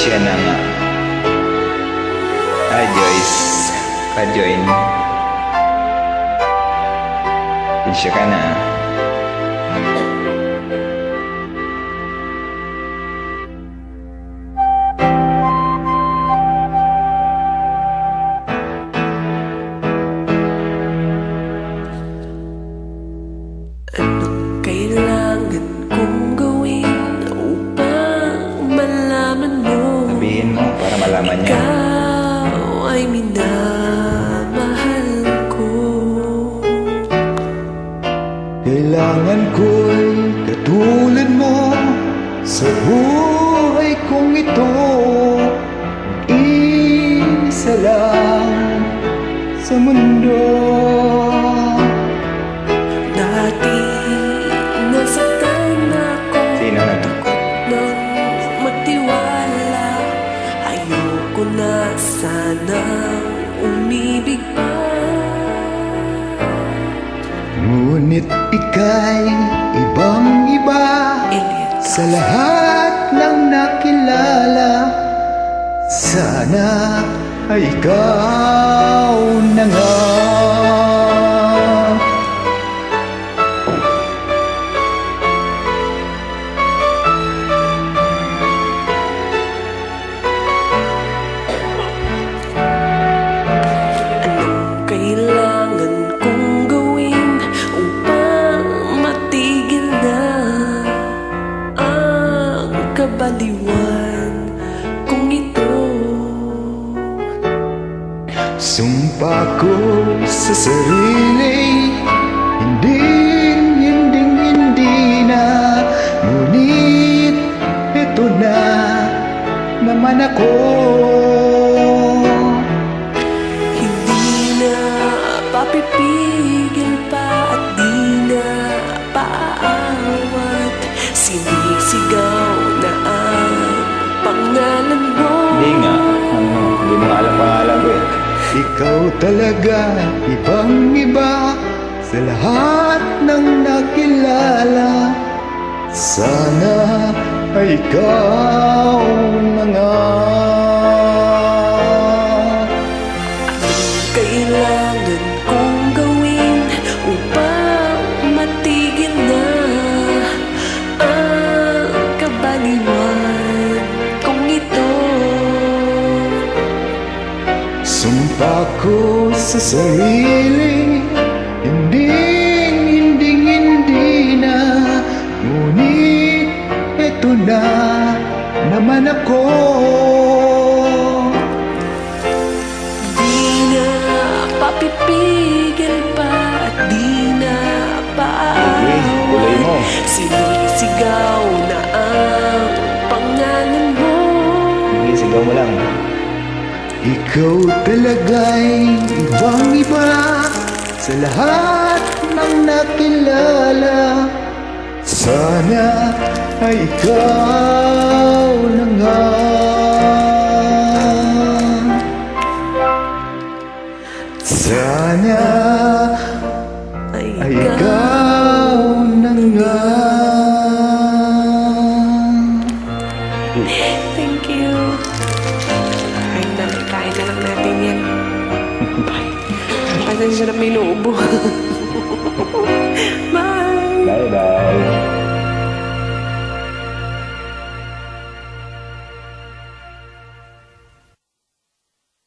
Siya na nga. Joyce, ka-join. Siya ka na. Anong kailangan kong gawin upang malaman mo? Sabihin mo para malaman niya. Ikaw ay minamahal ko. Kailangan ko'y katulad mo sa buhay kong ito. Isa lang sa mundo. Dati nasaktan ako. Sino na to? Nang magtiwala, ayoko na sanang umibig pa. Ngunit ika'y ibang-iba sa lahat ng nakilala. Sana ay ikaw na nga. Anong kailangan kong gawin upang matigil na ang kabaliwan kung ito? Sumpa ko sa sarili, hindi na. Ngunit ito na naman ako. Hindi na papipigil pa at di na paaawat. Sinisigaw na ang pangalan mo. Hindi nga. Hindi mo alam pangalan ko eh. Ikaw talaga ibang-iba sa lahat ng nakilala. Sana ay ikaw na nga. Kailangan kong gawin upang matigil na ang kabaliwan kung ito. Sumpa ko sa sarili, hindi na. Ngunit eto na naman ako. Di na papipigil pa at di na Tuloy paaawat. mo. Sinisigaw na ang pangalan mo. Sige, sigaw mo lang. Ikaw talaga'y ibang-iba sa lahat ng nakilala. Sana ay ikaw